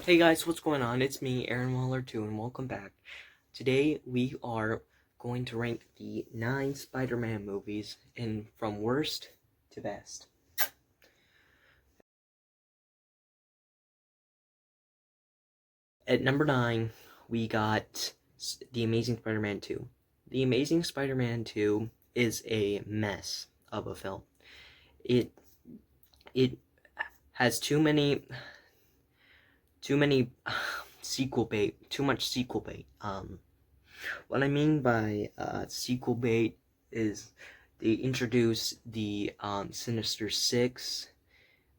Hey guys, what's going on? It's me, Aaron Waller 2, and welcome back. Today we are going to rank the 9 Spider-Man movies from worst to best. At number 9, we got The Amazing Spider-Man 2. The Amazing Spider-Man 2 is a mess of a film. It it has too many sequel bait, too much sequel bait. What I mean by sequel bait is they introduce the Sinister Six.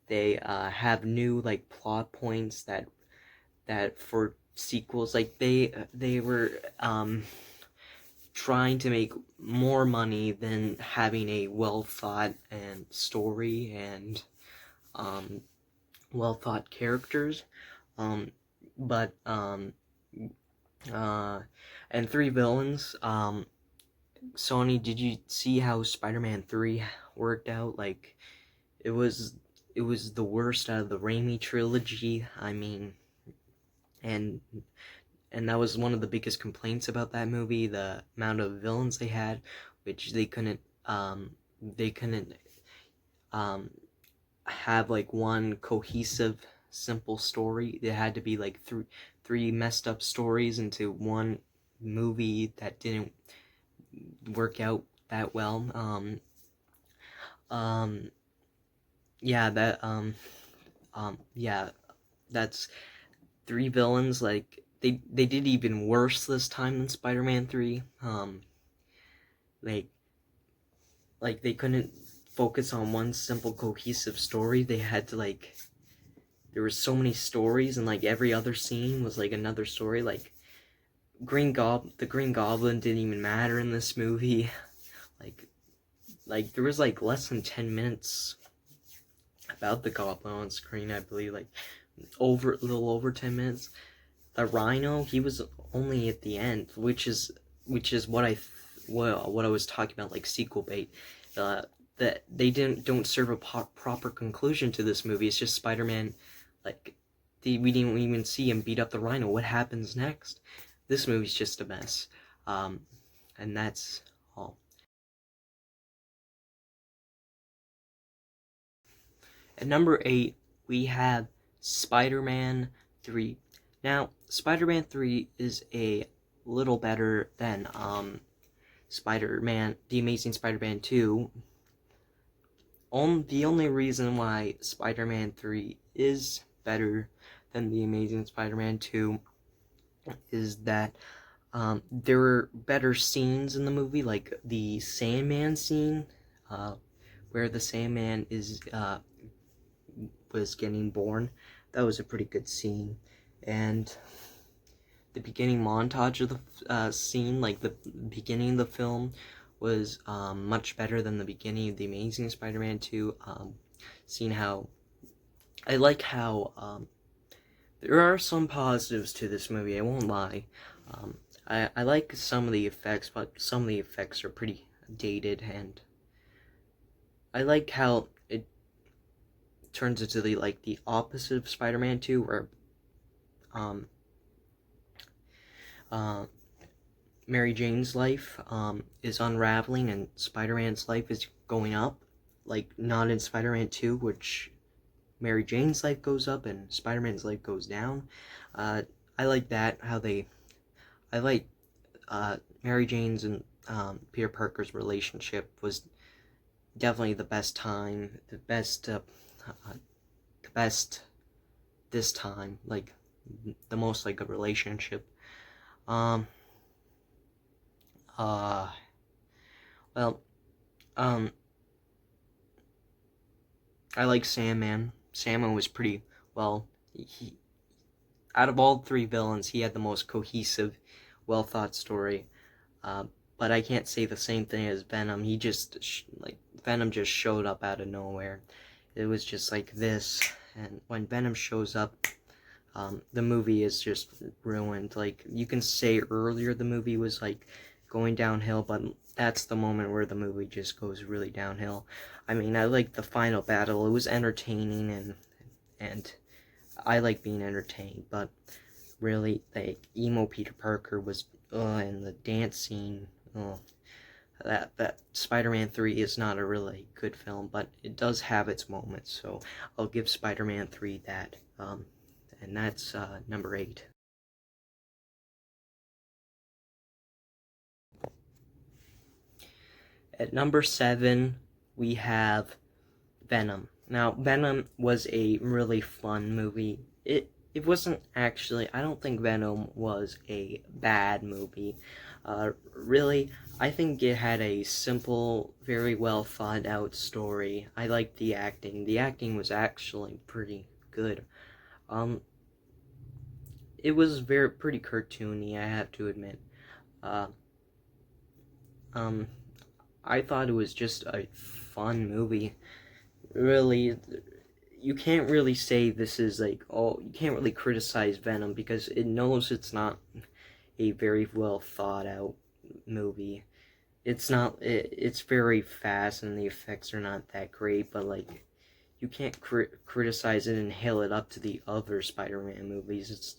They have new plot points that for sequels, they were trying to make more money than having a well thought and story and well thought characters. But and 3 villains. Sony, did you see how Spider-Man 3 worked out? It was it was the worst out of the Raimi trilogy. I mean, and and that was one of the biggest complaints about that movie, the amount of villains they had, which they couldn't have one cohesive simple story. It had to be three messed up stories into one movie that didn't work out that well. Yeah, yeah, that's 3 villains. They did even worse this time than Spider-Man 3. Like they couldn't focus on one simple cohesive story. They had to there were so many stories, and every other scene was another story. The Green Goblin didn't even matter in this movie. like there was less than 10 minutes about the Goblin on screen, I believe, a little over 10 minutes. The Rhino, he was only at the end, which is what I was talking about, sequel bait. That they don't serve a proper conclusion to this movie. It's just Spider-Man, we didn't even see him beat up the Rhino. What happens next? This movie's just a mess. And that's all. At number 8, we have Spider-Man 3. Now, Spider-Man 3 is a little better than The Amazing Spider-Man 2. The only reason why Spider-Man 3 is better than The Amazing Spider-Man 2 is that there were better scenes in the movie, like the Sandman scene, where the Sandman was getting born. That was a pretty good scene. And the beginning montage of the scene, the beginning of the film, was much better than the beginning of The Amazing Spider-Man 2. Seeing how I like how there are some positives to this movie, I won't lie. I like some of the effects, but some of the effects are pretty dated, and I like how it turns into the opposite of Spider-Man 2, where Mary Jane's life is unraveling and Spider-Man's life is going up. Not in Spider-Man 2, which Mary Jane's life goes up and Spider-Man's life goes down. I like that, I like Mary Jane's and Peter Parker's relationship was definitely the best this time, the most a relationship. Um, well, I like Sandman. Sandman was pretty, out of all 3 villains, he had the most cohesive, well thought story. But I can't say the same thing as Venom. Venom just showed up out of nowhere. It was just like this, and when Venom shows up, the movie is just ruined. You can say earlier the movie was going downhill, but that's the moment where the movie just goes really downhill. I mean, I liked the final battle. It was entertaining, and I like being entertained, but really, like, emo Peter Parker was, and the dance scene, that Spider-Man 3 is not a really good film, but it does have its moments, so I'll give Spider-Man 3 that, and that's, number 8. At number 7, we have Venom. Now, Venom was a really fun movie. It wasn't actually, I don't think Venom was a bad movie. Really, I think it had a simple, very well thought out story. I liked the acting. The acting was actually pretty good. Um, it was pretty cartoony, I have to admit. Uh, um, I thought it was just a fun movie. Really, you can't really say this is like, oh, you can't really criticize Venom because it knows it's not a very well thought out movie. It's not, it's very fast and the effects are not that great, but like, you can't criticize it and hail it up to the other Spider-Man movies.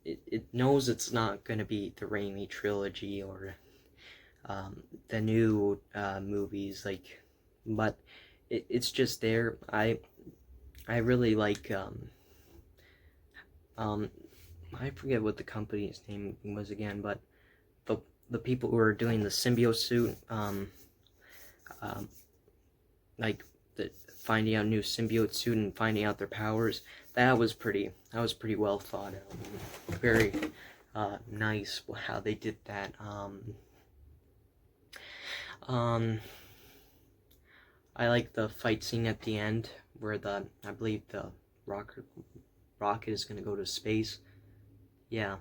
It knows it's not going to be the Raimi trilogy or the new movies, like, but it's just there. I really like I forget what the company's name was again, but the people who are doing the symbiote suit, like the finding out new symbiote suit and finding out their powers, that was pretty well thought out. Very nice how they did that. I like the fight scene at the end where I believe the rocket is gonna go to space. Yeah.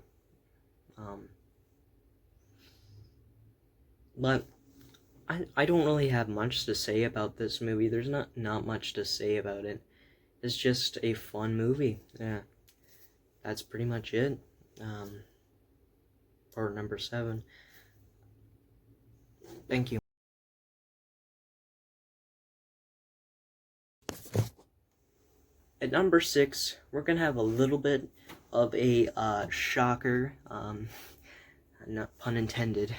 But I don't really have much to say about this movie. There's not much to say about it. It's just a fun movie. Yeah. That's pretty much it. For number 7. Thank you. At number 6, we're gonna have a little bit of a shocker. Not pun intended.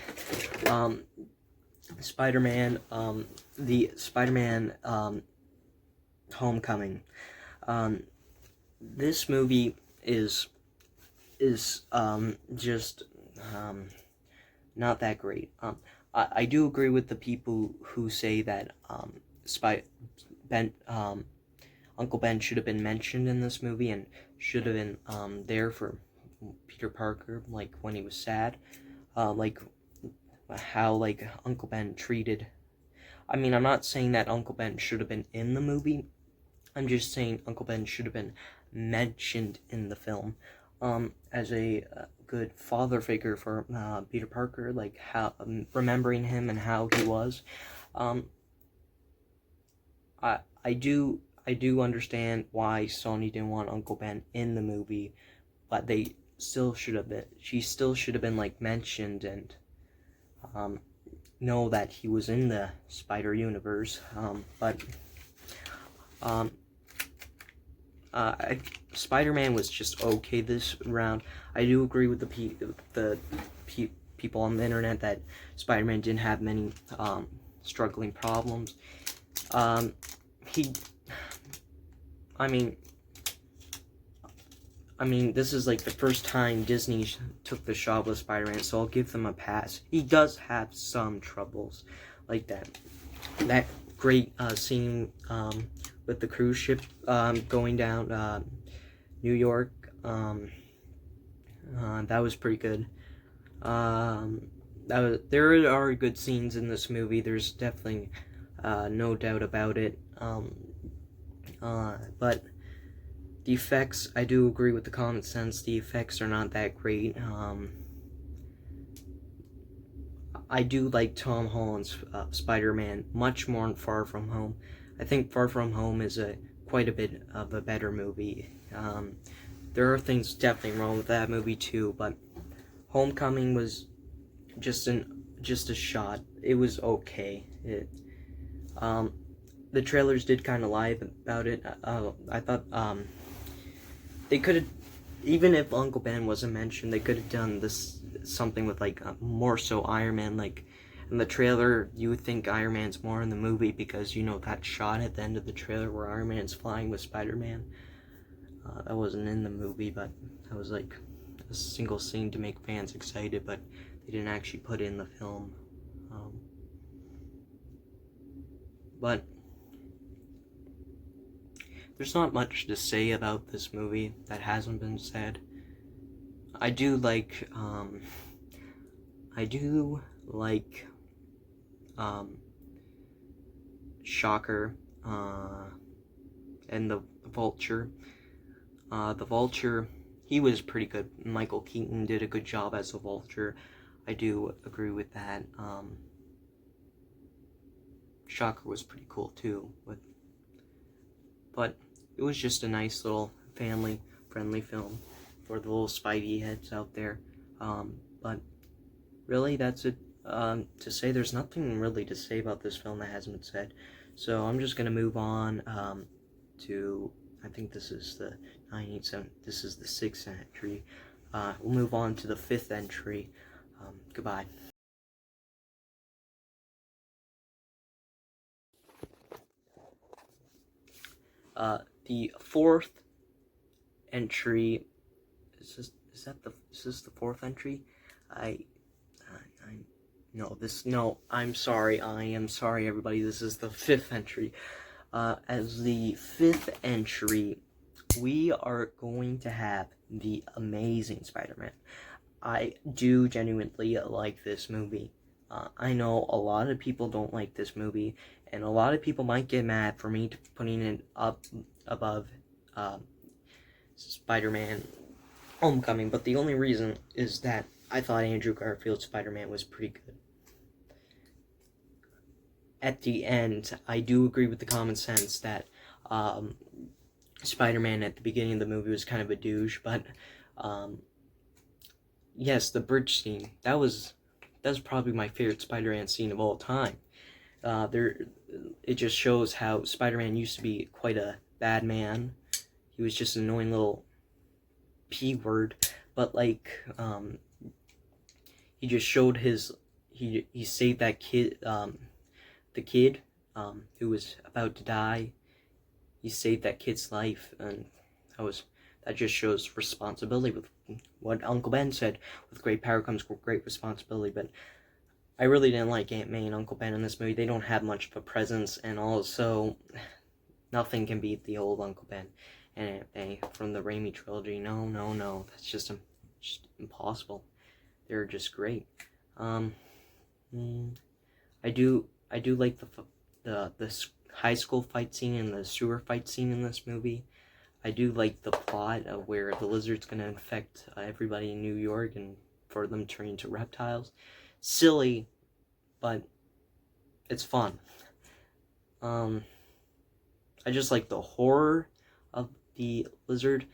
Spider-Man, the Spider-Man Homecoming. This movie is just not that great. I do agree with the people who say that Uncle Ben should have been mentioned in this movie and should have been there for Peter Parker, like when he was sad, like how like Uncle Ben treated. I mean, I'm not saying that Uncle Ben should have been in the movie. I'm just saying Uncle Ben should have been mentioned in the film, as a good father figure for Peter Parker, like how remembering him and how he was. I do understand why Sony didn't want Uncle Ben in the movie, but they still should have been. She still should have been like mentioned and know that he was in the Spider Universe. Spider-Man was just okay this round. I do agree with the people on the internet that Spider-Man didn't have many struggling problems. I mean, this is like the first time Disney took the shot with Spider-Man, so I'll give them a pass. He does have some troubles, like that great scene with the cruise ship going down New York. That was pretty good. There are good scenes in this movie. There's definitely no doubt about it. But the effects, I do agree with the common sense. The effects are not that great. I do like Tom Holland's Spider-Man much more in Far From Home. I think Far From Home is quite a bit of a better movie. There are things definitely wrong with that movie too, but Homecoming was just a shot. It was okay. The trailers did kind of lie about it. I thought they could have, even if Uncle Ben wasn't mentioned, they could have done this something with like more so Iron Man. Like in the trailer, you would think Iron Man's more in the movie because you know that shot at the end of the trailer where Iron Man's flying with Spider-Man. That wasn't in the movie, but that was like a single scene to make fans excited, but they didn't actually put it in the film. But there's not much to say about this movie that hasn't been said. I do like Shocker, and the Vulture. The Vulture, he was pretty good. Michael Keaton did a good job as the Vulture. I do agree with that. Shocker was pretty cool too, but it was just a nice little family-friendly film for the little Spidey heads out there. But really, that's it. To say there's nothing really to say about this film that hasn't been said. So I'm just gonna move on to, I think this is the 987. This is the 6th entry. We'll move on to the 5th entry. Goodbye. The 4th entry. Is this the 4th entry? I'm sorry. I am sorry, everybody. This is the 5th entry. As the 5th entry, we are going to have the Amazing Spider-Man. I do genuinely like this movie. I know a lot of people don't like this movie, and a lot of people might get mad for me putting it up above Spider-Man Homecoming, but the only reason is that I thought Andrew Garfield's Spider-Man was pretty good. At the end, I do agree with the common sense that Spider-Man at the beginning of the movie was kind of a douche, but yes, the bridge scene, that was probably my favorite Spider-Man scene of all time. It just shows how Spider-Man used to be quite a bad man. He was just an annoying little P-word, but like, he just showed he saved that kid, the kid, who was about to die. He saved that kid's life, and that just shows responsibility with what Uncle Ben said, with great power comes great responsibility. But I really didn't like Aunt May and Uncle Ben in this movie. They don't have much of a presence, and also nothing can beat the old Uncle Ben and Aunt May from the Raimi trilogy. No, that's just impossible. They're just great. I do like the high school fight scene and the sewer fight scene in this movie. I do like the plot of where the lizard's gonna infect everybody in New York and for them turning into reptiles. Silly, but it's fun. I just like the horror of the lizard,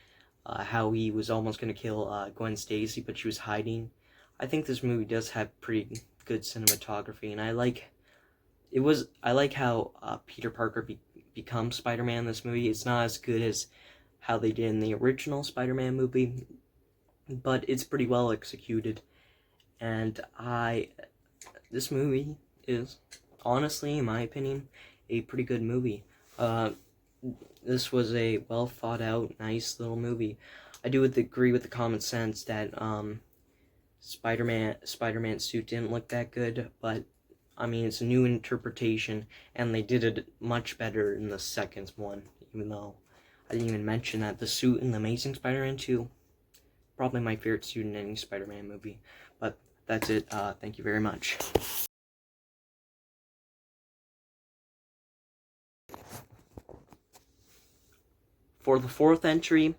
how he was almost gonna kill Gwen Stacy, but she was hiding. I think this movie does have pretty good cinematography, and I like how Peter Parker becomes Spider-Man in this movie. It's not as good as how they did in the original Spider-Man movie, but it's pretty well executed. And this movie is, honestly, in my opinion, a pretty good movie. This was a well thought out, nice little movie. I do agree with the common sense that Spider-Man's suit didn't look that good, but I mean, it's a new interpretation, and they did it much better in the second one, even though I didn't even mention that the suit in the Amazing Spider-Man 2, probably my favorite suit in any Spider-Man movie. But that's it. Thank you very much. For the 4th entry,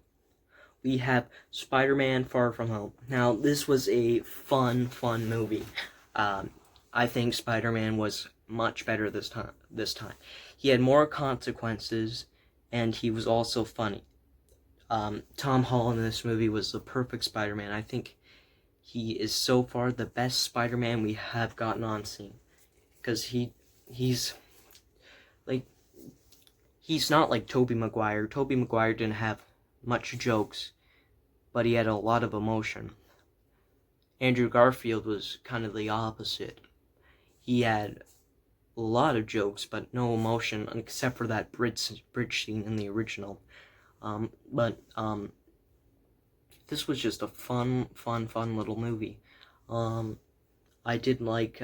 we have Spider-Man Far From Home. Now, this was a fun movie. I think Spider-Man was much better this time. He had more consequences, and he was also funny. Tom Holland in this movie was the perfect Spider-Man. I think he is so far the best Spider-Man we have gotten on scene. Because he's not like Tobey Maguire. Tobey Maguire didn't have much jokes, but he had a lot of emotion. Andrew Garfield was kind of the opposite. He had a lot of jokes, but no emotion, except for that bridge scene in the original. But this was just a fun little movie. I did like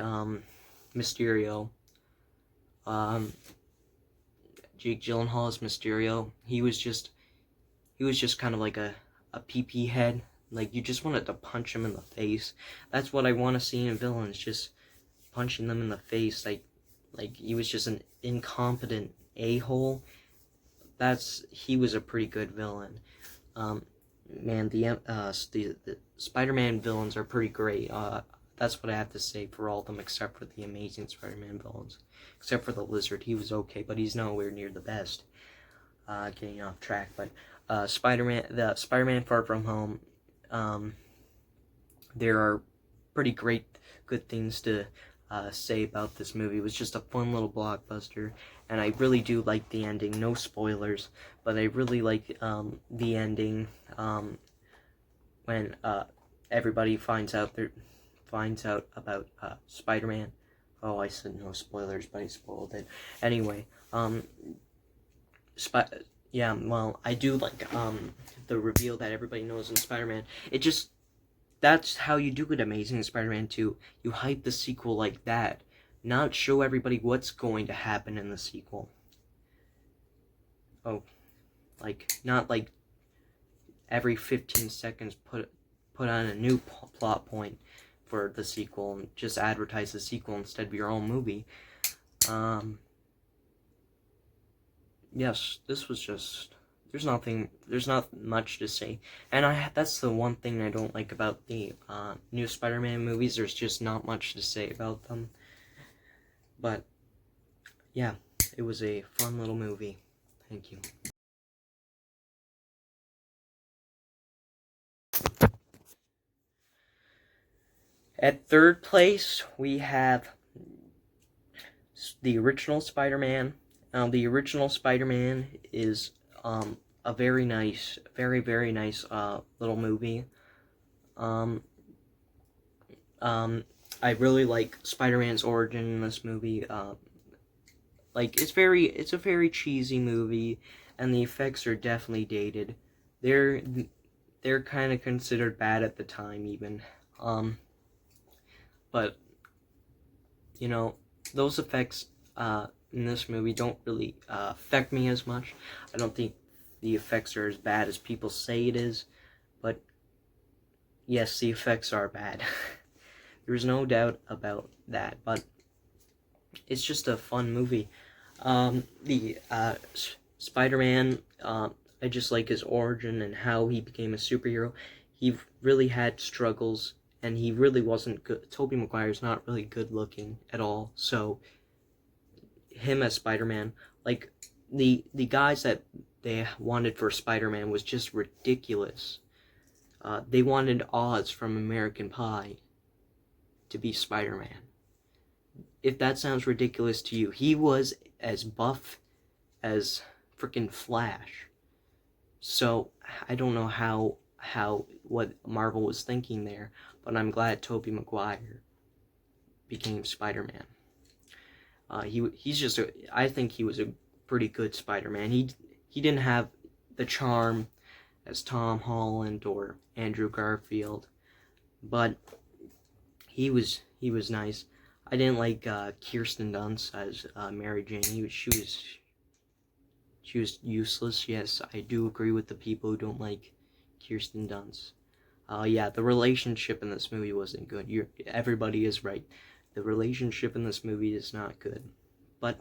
Mysterio. Jake Gyllenhaal as Mysterio. He was just kind of like a PP head. Like, you just wanted to punch him in the face. That's what I want to see in villains, just punching them in the face. Like he was just an incompetent a-hole. He was a pretty good villain. Man, the Spider-Man villains are pretty great. That's what I have to say for all of them, except for the Amazing Spider-Man villains. Except for the Lizard, he was okay, but he's nowhere near the best. Getting off track, but the Spider-Man Far From Home, there are pretty good things to say about this movie. It was just a fun little blockbuster, and I really do like the ending. No spoilers, but I really like the ending when everybody finds out about Spider-Man. Oh, I said no spoilers, but I spoiled it. Anyway, yeah, well, I do like the reveal that everybody knows in Spider-Man. That's how you do it, Amazing Spider-Man 2. You hype the sequel like that, not show everybody what's going to happen in the sequel. Oh, not like every 15 seconds put on a new plot point for the sequel and just advertise the sequel instead of your own movie. Yes, this was just... There's not much to say. And that's the one thing I don't like about the new Spider-Man movies. There's just not much to say about them. But, yeah, it was a fun little movie. Thank you. At third place, we have the original Spider-Man. The original Spider-Man is a very nice little movie. I really like Spider-Man's origin in this movie. It's a very cheesy movie, and the effects are definitely dated. They're kind of considered bad at the time, even. But you know, those effects in this movie don't really affect me as much. I don't think the effects are as bad as people say it is, but yes, the effects are bad. There's no doubt about that, but it's just a fun movie. The Spider-Man, I just like his origin and how he became a superhero. He really had struggles, and he really wasn't good. Tobey Maguire's not really good looking at all, so him as Spider-Man, like, the guys that they wanted for Spider-Man was just ridiculous. They wanted Oz from American Pie to be Spider-Man. If that sounds ridiculous to you, he was as buff as freaking Flash. So I don't know what Marvel was thinking there, but I'm glad Tobey Maguire became Spider-Man. I think he was a pretty good Spider-Man. He didn't have the charm as Tom Holland or Andrew Garfield, but he was nice. I didn't like Kirsten Dunst as Mary Jane. She was useless. Yes, I do agree with the people who don't like Kirsten Dunst. Yeah, the relationship in this movie wasn't good. Everybody is right. The relationship in this movie is not good. But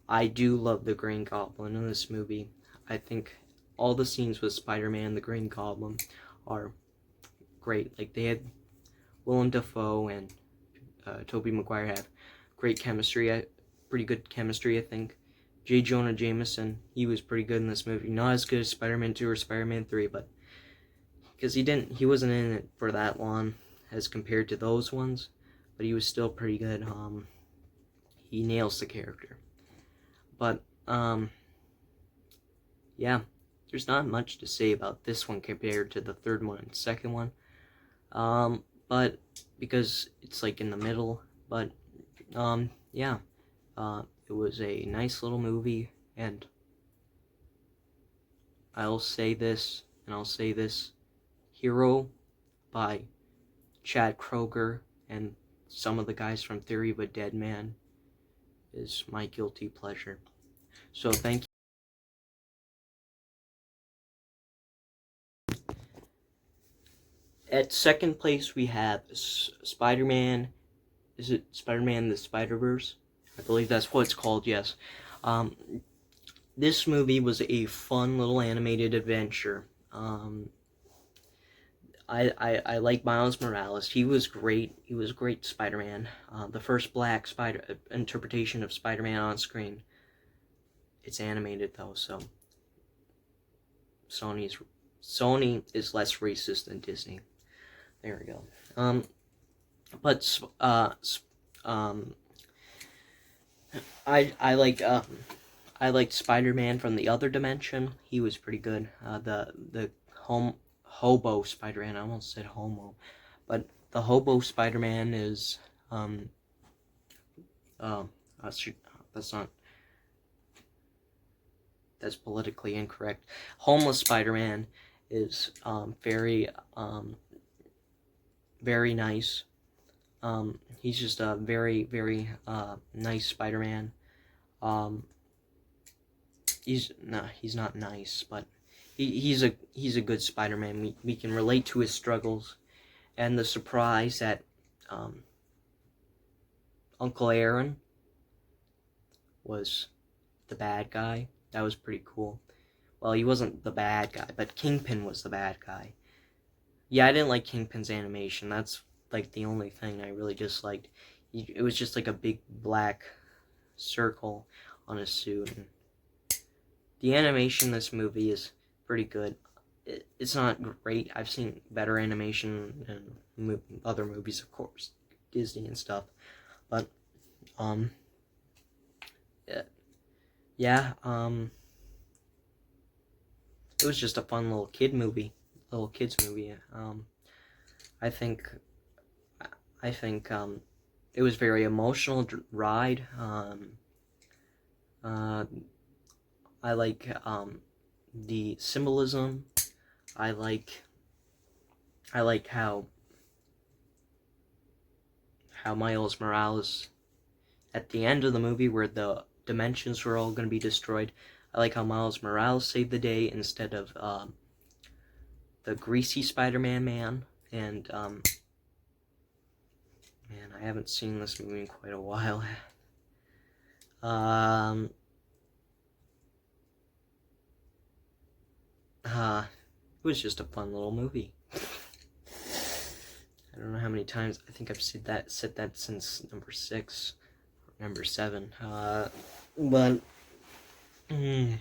I do love the Green Goblin in this movie. I think all the scenes with Spider-Man and the Green Goblin are great. Like, they had Willem Dafoe and Tobey Maguire have great chemistry. Pretty good chemistry, I think. J. Jonah Jameson, he was pretty good in this movie. Not as good as Spider-Man 2 or Spider-Man 3, but because he wasn't in it for that long as compared to those ones, but he was still pretty good. He nails the character. But yeah, there's not much to say about this one compared to the third one and second one. But because it's like in the middle, but yeah, it was a nice little movie, and I'll say this, Hero by Chad Kroeger and some of the guys from Theory of a Dead Man is my guilty pleasure. So thank you. At second place we have Spider-Man. Is it Spider-Man the Spider-Verse? I believe that's what it's called, yes. This movie was a fun little animated adventure. I like Miles Morales. He was great. He was great Spider-Man. The first black interpretation of Spider-Man on screen. It's animated though, so Sony is less racist than Disney. There we go. But I liked Spider-Man from the Other Dimension. He was pretty good. The hobo Spider-Man. I almost said homo, but the hobo Spider-Man is that's politically incorrect. Homeless Spider-Man is very nice. He's just a very nice Spider-Man. He's not nice, but he's a good Spider-Man. We can relate to his struggles, and the surprise that Uncle Aaron was the bad guy. That was pretty cool. Well, he wasn't the bad guy, but Kingpin was the bad guy. Yeah, I didn't like Kingpin's animation. That's like the only thing I really disliked. It was just like a big black circle on his suit. And the animation in this movie is pretty good. It's not great. I've seen better animation in other movies, of course, Disney and stuff. But yeah, it was just a fun little kids movie. I think it was very emotional ride. I like the symbolism. I like how Miles Morales, at the end of the movie where the dimensions were all going to be destroyed, I like how Miles Morales saved the day instead of the greasy Spider-Man man. And man, I haven't seen this movie in quite a while. It was just a fun little movie. I don't know how many times. I think I've said that since number 6 or number 7. But I'm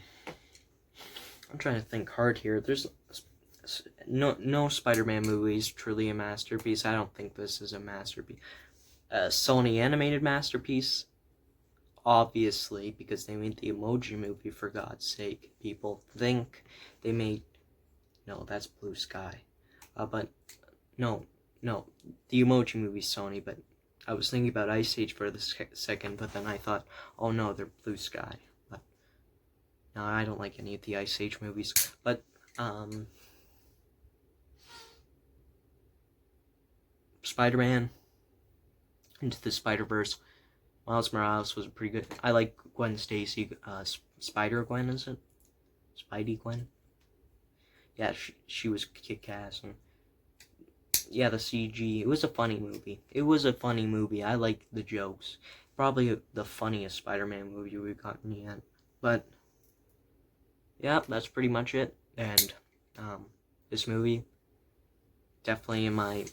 trying to think hard here. There's no Spider-Man movie is truly a masterpiece. I don't think this is a masterpiece. Sony animated masterpiece, obviously, because they made the Emoji Movie, for God's sake. People think they made... No, that's Blue Sky. But no, the Emoji Movie Sony, but I was thinking about Ice Age for the second, but then I thought, oh no, they're Blue Sky. But no, I don't like any of the Ice Age movies. But Spider-Man Into the Spider-Verse, Miles Morales was pretty good. I like Gwen Stacy, Spider-Gwen, is it? Spidey-Gwen? Yeah, she was kick-ass. And yeah, the CG, it was a funny movie. I liked the jokes. Probably the funniest Spider-Man movie we've gotten yet. But yeah, that's pretty much it. And this movie, definitely in my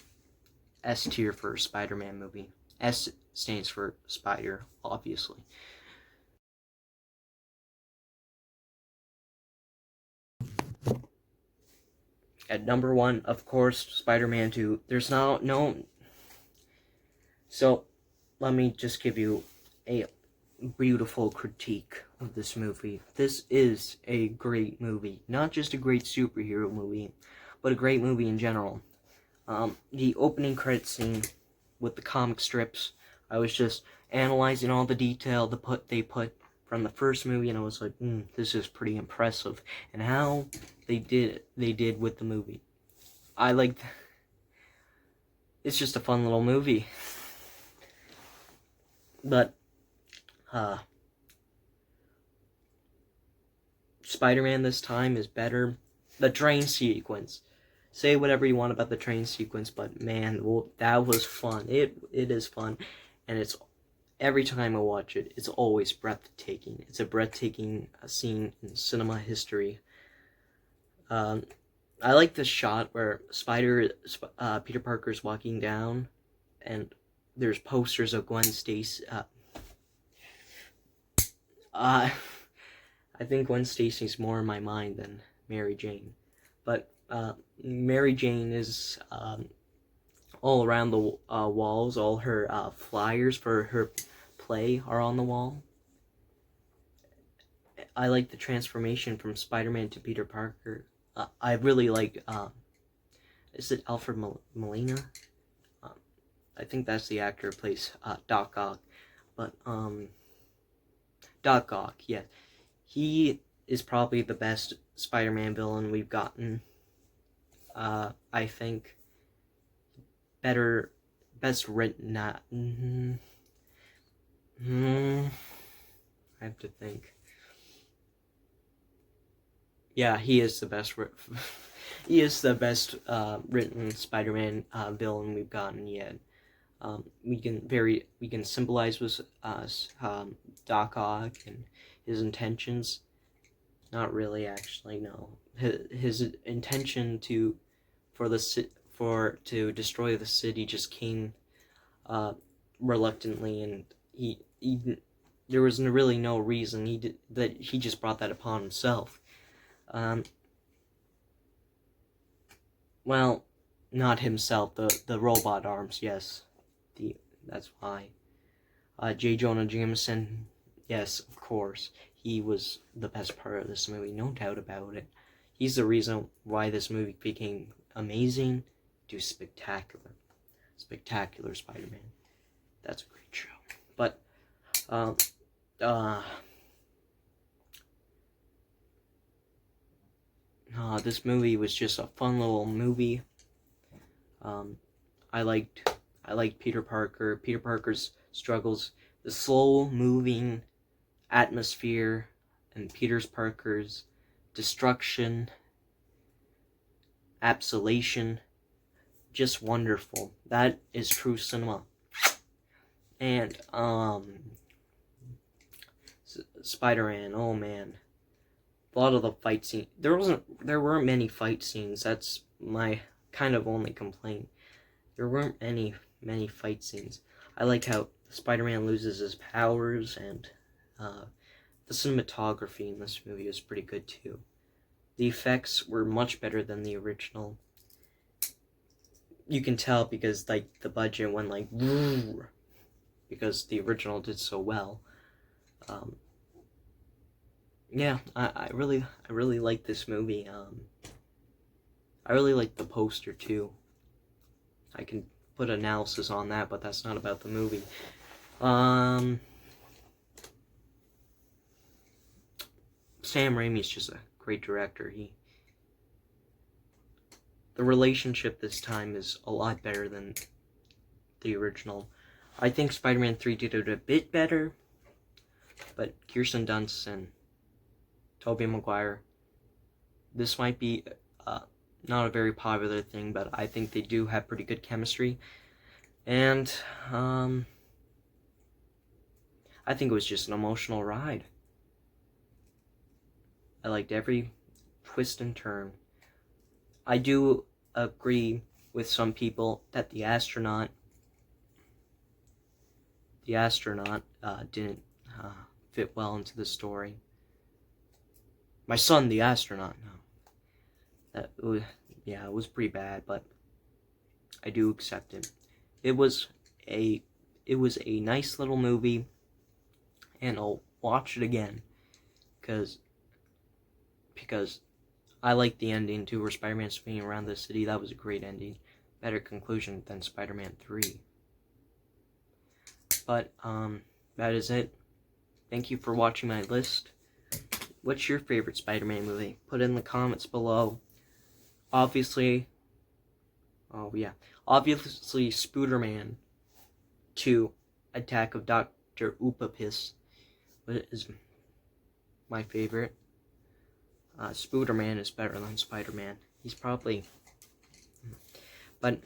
S tier for Spider-Man movie. S stands for Spider, obviously. At number 1, of course, Spider-Man 2. There's no... So, let me just give you a beautiful critique of this movie. This is a great movie. Not just a great superhero movie, but a great movie in general. The opening credit scene with the comic strips, I was just analyzing all the detail they put from the first movie, and I was like, this is pretty impressive. And how they did with the movie. I liked. It's just a fun little movie. But Spider-Man this time is better. The train sequence. Say whatever you want about the train sequence, but man, that was fun. It is fun, and it's every time I watch it, it's always breathtaking. It's a breathtaking scene in cinema history. I like the shot where Peter Parker's walking down, and there's posters of Gwen Stacy. I think Gwen Stacy's more in my mind than Mary Jane, but Mary Jane is all around the walls. All her flyers for her play are on the wall. I like the transformation from Spider-Man to Peter Parker. I really like. Is it Alfred Molina? I think that's the actor who plays Doc Ock. But Doc Ock, yeah, he is probably the best Spider-Man villain we've gotten. I think best written. I have to think. Yeah, he is the best. He is the best written Spider-Man villain we've gotten yet. We can symbolize with Doc Ock and his intentions. Not really, actually, no. His intention to destroy the city just came reluctantly, and he there was really no reason. He just brought that upon himself. Well, not himself. The robot arms, yes. That's why. J. Jonah Jameson, yes, of course. He was the best part of this movie, no doubt about it. He's the reason why this movie became amazing to spectacular. Spectacular Spider-Man. That's a great show. But, this movie was just a fun little movie. I liked Peter Parker. Peter Parker's struggles, the slow-moving atmosphere, and Peter Parker's destruction, absolution, just wonderful. That is true cinema. And Spider-Man, oh man, a lot of the fight scene. There weren't many fight scenes. That's my kind of only complaint. There weren't many fight scenes. I like how Spider-Man loses his powers, and the cinematography in this movie is pretty good too. The effects were much better than the original. You can tell because like the budget went like because the original did so well. Yeah, I really like this movie. I really like the poster too. I can put analysis on that, but that's not about the movie. Sam Raimi's just a great director. The relationship this time is a lot better than the original. I think Spider-Man 3 did it a bit better, but Kirsten Dunst and Tobey Maguire, this might be not a very popular thing, but I think they do have pretty good chemistry. And I think it was just an emotional ride. I liked every twist and turn. I do agree with some people that the astronaut didn't fit well into the story. My son, the astronaut, no. It was pretty bad, but I do accept it. It was a nice little movie, and I'll watch it again because I like the ending too, where Spider-Man's swinging around the city. That was a great ending, better conclusion than Spider-Man 3. But that is it. Thank you for watching my list. What's your favorite Spider-Man movie? Put it in the comments below. Obviously, Spooderman 2, Attack of Dr. Oopapis is my favorite. Spooderman is better than Spider-Man. He's probably... But,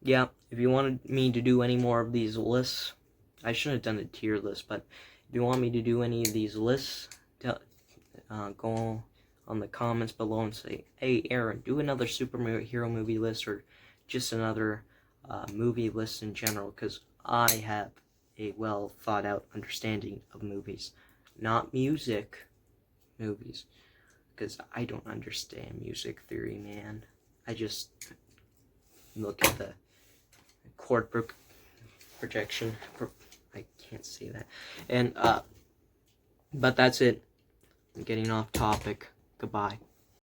yeah, if you wanted me to do any more of these lists, I should have done a tier list, but if you want me to do any of these lists, go on the comments below and say, hey Aaron, do another superhero movie list, or just another movie list in general, because I have a well thought out understanding of movies, not music movies, because I don't understand music theory, man. I just look at the chord projection. I can't say that. And but that's it. I'm getting off topic. Goodbye.